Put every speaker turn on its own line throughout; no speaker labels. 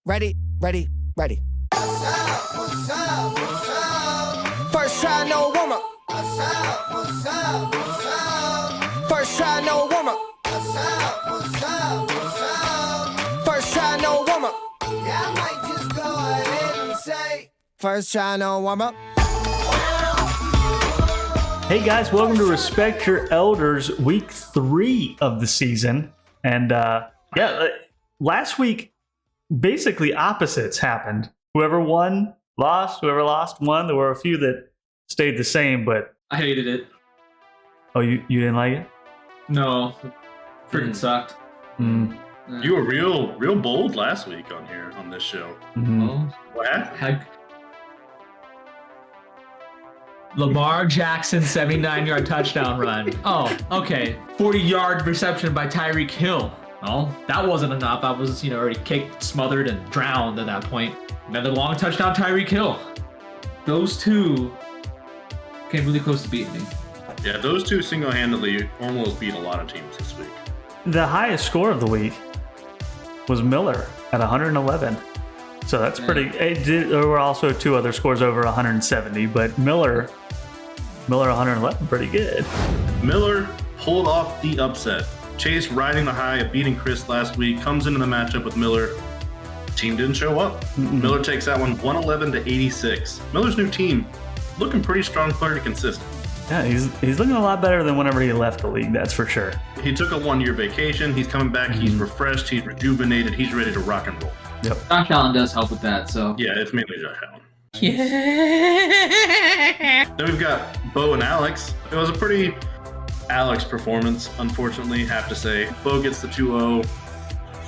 Ready, ready, ready.
What's up? What's up? What's up?
First try, no warm-up.
What's up? What's up? What's up?
First try, no warm-up.
What's up? What's up? What's up?
First try, no warm-up.
Yeah, I might just go ahead and say,
First try, no warm-up.
Hey guys, welcome to Respect Your Elders, week 3 of the season. And last week, basically opposites happened. Whoever won, lost. Whoever lost, won. There were a few that stayed the same, but...
I hated it.
Oh, you didn't like it?
No. Freaking sucked.
You were real bold last week on this show.
Well,
What happened?
Lamar Jackson 79-yard touchdown run. Oh, okay. 40-yard reception by Tyreek Hill. Well, that wasn't enough. I was, already kicked, smothered, and drowned at that point. Another long touchdown, Tyreek Hill. Those two came really close to beating me.
Yeah, those two single-handedly almost beat a lot of teams this week.
The highest score of the week was Miller at 111. So that's pretty... There were also 2 other scores over 170, but Miller 111, pretty good.
Miller pulled off the upset. Chase, riding the high of beating Chris last week, comes into the matchup with Miller. Team didn't show up. Miller takes that one 111 to 86. Miller's new team looking pretty strong, pretty consistent.
Yeah, he's looking a lot better than whenever he left the league, that's for sure.
He took a 1-year vacation. He's coming back. He's refreshed. He's rejuvenated. He's ready to rock and roll.
Yep.
Josh Allen does help with that, so.
Yeah, it's mainly Josh Allen.
Yeah.
Then we've got Bo and Alex. It was a pretty Alex performance, unfortunately, have to say. Bo gets the 2-0.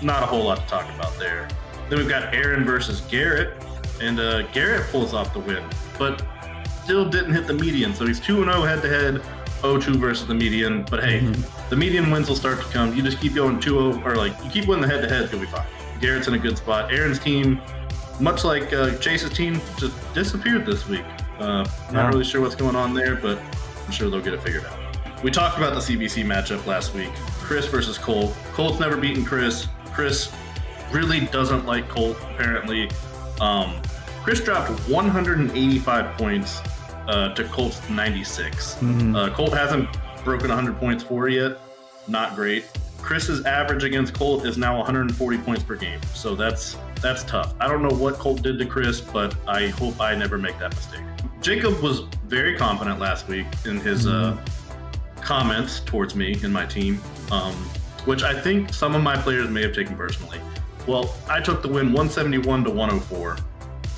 Not a whole lot to talk about there. Then we've got Aaron versus Garrett, and Garrett pulls off the win, but still didn't hit the median. So he's 2-0 head-to-head, 0-2 versus the median. But hey, the median wins will start to come. You just keep going 2-0, or you keep winning the head-to-head, you'll be fine. Garrett's in a good spot. Aaron's team, much like Chase's team, just disappeared this week. Not really sure what's going on there, but I'm sure they'll get it figured out. We talked about the CBC matchup last week. Chris versus Colt. Colt's never beaten Chris. Chris really doesn't like Colt, apparently. Chris dropped 185 points to Colt's 96. Colt hasn't broken 100 points for yet. Not great. Chris's average against Colt is now 140 points per game, so that's tough. I don't know what Colt did to Chris, but I hope I never make that mistake. Jacob was very confident last week in his comments towards me and my team, which I think some of my players may have taken personally. Well, I took the win 171 to 104.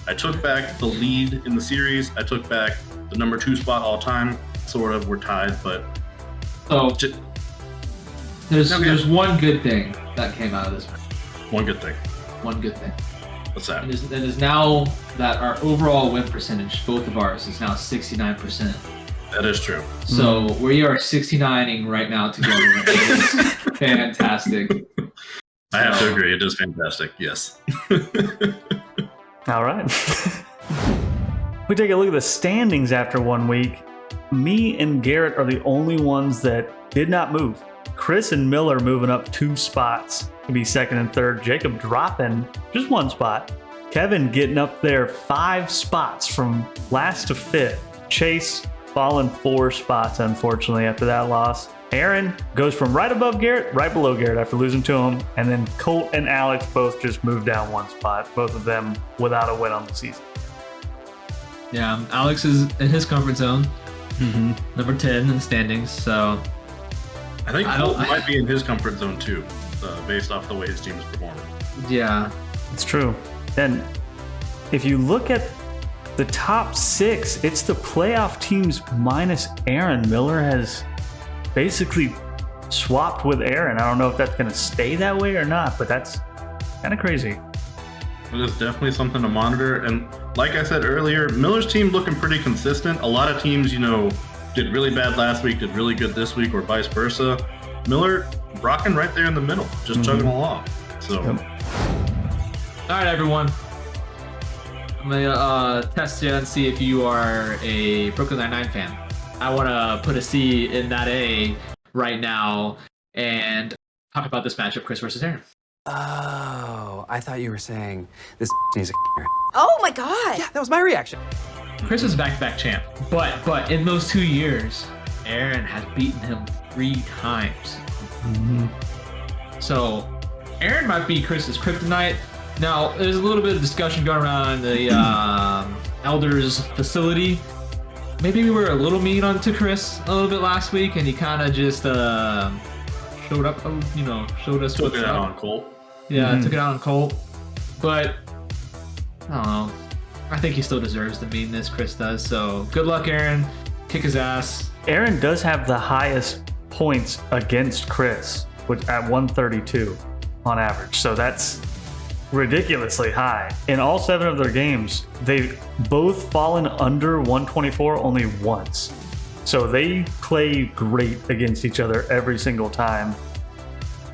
I took back the lead in the series. I took back the number 2 spot all time. Sort of, we're tied, but
There's one good thing that came out of this.
one good thing.
One good thing.
What's that?
It is now that our overall win percentage, both of ours, is now 69%.
That is true.
So we are 69ing right now together. It is fantastic.
I have to agree. It is fantastic. Yes.
All right. We take a look at the standings after 1 week. Me and Garrett are the only ones that did not move. Chris and Miller moving up 2 spots to be 2nd and 3rd. Jacob dropping just 1 spot. Kevin getting up there 5 spots from last to 5th. Chase falling 4 spots, unfortunately, after that loss. Aaron goes from right above Garrett, right below Garrett after losing to him. And then Colt and Alex both just moved down 1 spot, both of them without a win on the season.
Yeah, Alex is in his comfort zone. Number 10 in the standings, so...
I think Colt might be in his comfort zone too, based off the way his team is performing.
Yeah.
It's true. And if you look at the top 6, it's the playoff teams minus Aaron. Miller has basically swapped with Aaron. I don't know if that's going to stay that way or not, but that's kind of crazy.
It is definitely something to monitor. And like I said earlier, Miller's team looking pretty consistent. A lot of teams, did really bad last week, did really good this week, or vice versa. Miller rocking right there in the middle, just chugging along. So,
All right, everyone. I'm gonna test you and see if you are a Brooklyn Nine-Nine fan. I want to put a C in that A right now and talk about this matchup, Chris versus Aaron.
Oh, I thought you were saying this needs a
Oh my god!
Yeah, that was my reaction.
Chris is back-to-back champ, but in those 2 years, Aaron has beaten him 3 times. So Aaron might be Chris's kryptonite. Now, there's a little bit of discussion going around the Elders facility. Maybe we were a little mean on to Chris a little bit last week, and he kind of just showed up, showed us
Took
what's
it out
up.
on Colt.
Yeah, took it out on Colt. But I don't know. I think he still deserves the meanness Chris does. So good luck, Aaron. Kick his ass.
Aaron does have the highest points against Chris, which at 132 on average. So that's ridiculously high. In all 7 of their games, they've both fallen under 124 only once. So they play great against each other every single time.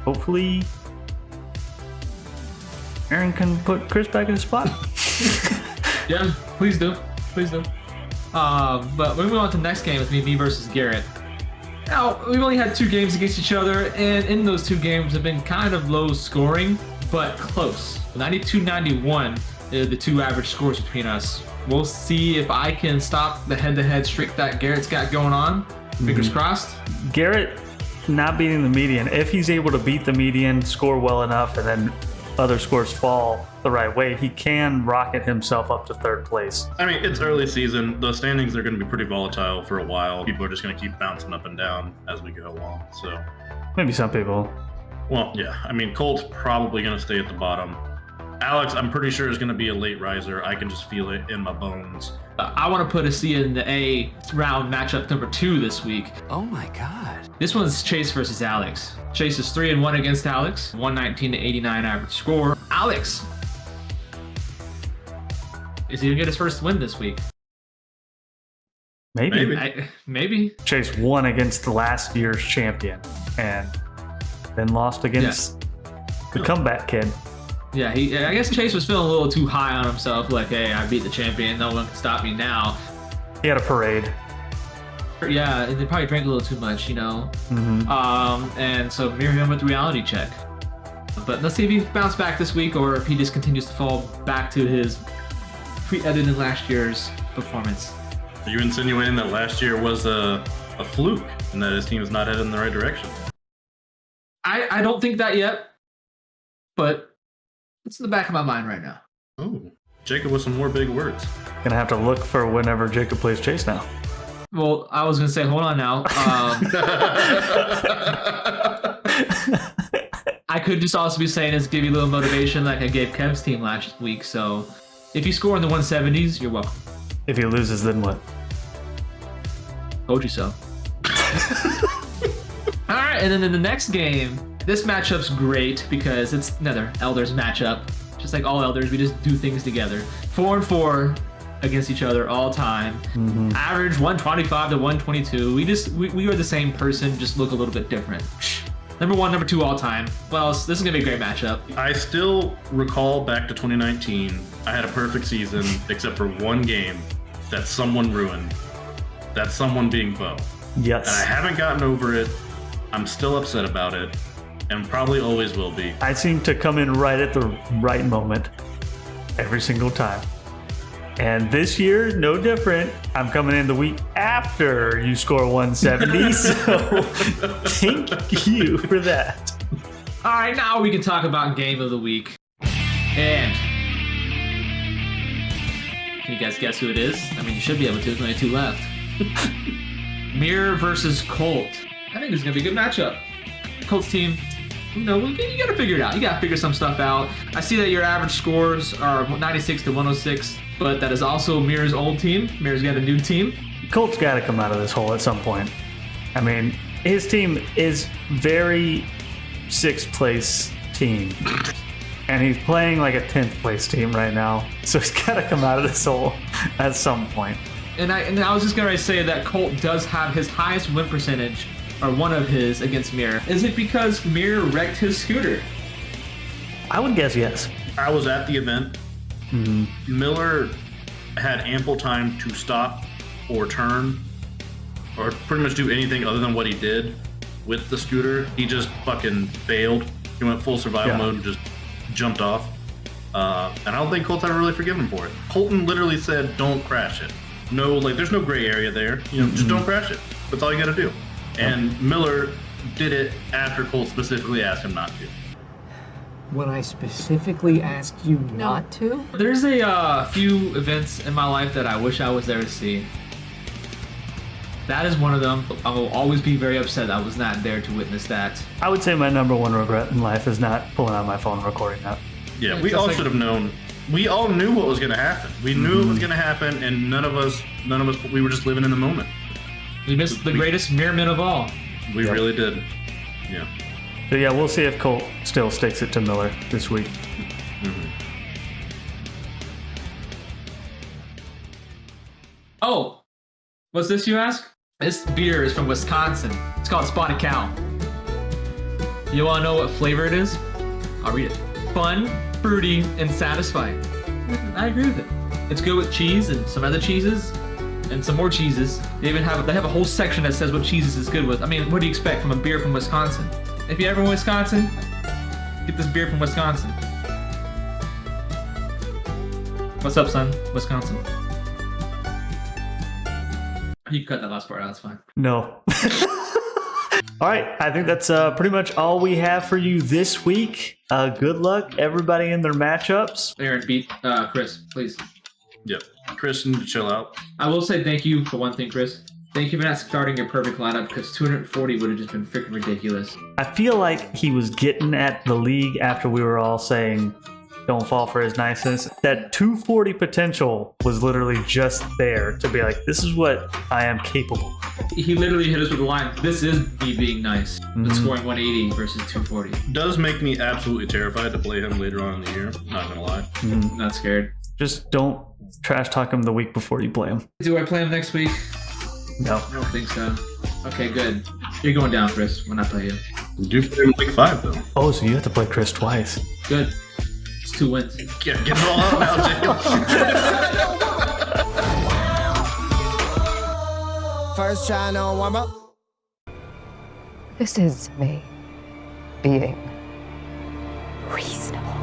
Hopefully, Aaron can put Chris back in his spot.
Yeah, please do. Please do. But we move on to the next game with me versus Garrett. Now, we've only had 2 games against each other, and in those 2 games have been kind of low scoring, but close. 92-91 are the 2 average scores between us. We'll see if I can stop the head-to-head streak that Garrett's got going on. Fingers crossed.
Garrett not beating the median. If he's able to beat the median, score well enough, and then other scores fall the right way, he can rocket himself up to 3rd place.
I mean, it's early season. The standings are going to be pretty volatile for a while. People are just going to keep bouncing up and down as we go along. So,
Maybe some people.
well, yeah. I mean, Colt's probably going to stay at the bottom. Alex, I'm pretty sure is going to be a late riser. I can just feel it in my bones.
I want to put a C in the A round matchup number 2 this week.
Oh my god.
This one's Chase versus Alex. Chase is 3-1 against Alex, 119-89 average score. Alex, is he gonna get his first win this week?
Maybe.
Maybe.
Chase won against the last year's champion and then lost against the comeback kid.
Yeah, I guess Chase was feeling a little too high on himself. Like, hey, I beat the champion. No one can stop me now.
He had a parade.
Yeah, and they probably drank a little too much, and so mirror him with the reality check. But let's see if he bounced back this week or if he just continues to fall back to his pre-edited last year's performance.
Are you insinuating that last year was a fluke and that his team is not headed in the right direction?
I don't think that yet, but it's in the back of my mind right now.
Oh, Jacob with some more big words.
Gonna have to look for whenever Jacob plays Chase now.
Well, I was gonna say, hold on now. I could just also be saying this to give you a little motivation, like I gave Kev's team last week. So, if you score in the 170s, you're welcome.
If he loses, then what?
Told you so. All right, and then in the next game, this matchup's great because it's another Elders matchup. Just like all Elders, we just do things together. 4-4 against each other all time. Average 125 to 122. We are the same person, just look a little bit different. Number 1, number 2 all time. Well, this is gonna be a great matchup.
I still recall back to 2019. I had a perfect season except for one game that someone ruined. That someone being Bo.
Yes.
And I haven't gotten over it. I'm still upset about it. And probably always will be.
I seem to come in right at the right moment every single time. And this year, no different. I'm coming in the week after you score 170, so thank you for that.
All right, now we can talk about game of the week. And can you guys guess who it is? I mean, you should be able to. There's only 2 left. Mirror versus Colt. I think it's gonna be a good matchup. Colt's team, you gotta figure it out. You gotta figure some stuff out. I see that your average scores are 96 to 106, but that is also Mirror's old team. Mirror's got a new team.
Colt's got to come out of this hole at some point. I mean, his team is very 6th place team, and he's playing like a 10th place team right now. So he's got to come out of this hole at some point.
And I was just gonna say that Colt does have his highest win percentage, or one of his, against Mirror. Is it because Mirror wrecked his scooter?
I would guess yes.
I was at the event. Miller had ample time to stop or turn or pretty much do anything other than what he did with the scooter. He just fucking bailed He went full survival mode and just jumped off. And I don't think Colt's ever really forgiven him for it. Colton literally said, "Don't crash it." No, like there's no gray area there. You know, just don't crash it. That's all you got to do. And Miller did it after Colt specifically asked him not to.
When I specifically asked you not to?
There's a few events in my life that I wish I was there to see. That is one of them. I will always be very upset I was not there to witness that.
I would say my number one regret in life is not pulling out my phone and recording that.
Yeah, we all should have known. We all knew what was going to happen. We knew it was going to happen, and none of us, we were just living in the moment.
We missed the greatest Mirrorman of all.
We really did. Yeah.
So yeah, we'll see if Colt still sticks it to Miller this week.
Oh, what's this you ask? This beer is from Wisconsin. It's called Spotted Cow. You want to know what flavor it is? I'll read it. Fun, fruity, and satisfying. I agree with it. It's good with cheese and some other cheeses and some more cheeses. They have a whole section that says what cheeses is good with. I mean, what do you expect from a beer from Wisconsin? If you're ever in Wisconsin, get this beer from Wisconsin. What's up, son? Wisconsin. You can cut that last part out, that's fine.
No. All right, I think that's pretty much all we have for you this week. Good luck, everybody, in their matchups.
Aaron, beat Chris, please.
Yep. Chris, need to chill out.
I will say thank you for one thing, Chris. Thank you for not starting your perfect lineup, because 240 would have just been freaking ridiculous.
I feel like he was getting at the league after we were all saying, don't fall for his niceness. That 240 potential was literally just there to be like, this is what I am capable.
He literally hit us with the line, this is me being nice. But scoring 180 versus 240.
Does make me absolutely terrified to play him later on in the year. Not gonna lie.
Not scared.
Just don't trash talk him the week before you play him.
Do I play him next week?
No.
I don't think so. Okay, good. You're going down, Chris, when I play you.
You do play him week 5 though.
Oh, so you have to play Chris twice.
Good. It's 2 wins.
Yeah, get it all out now, Jacob.
First try, no warm up.
This is me being reasonable.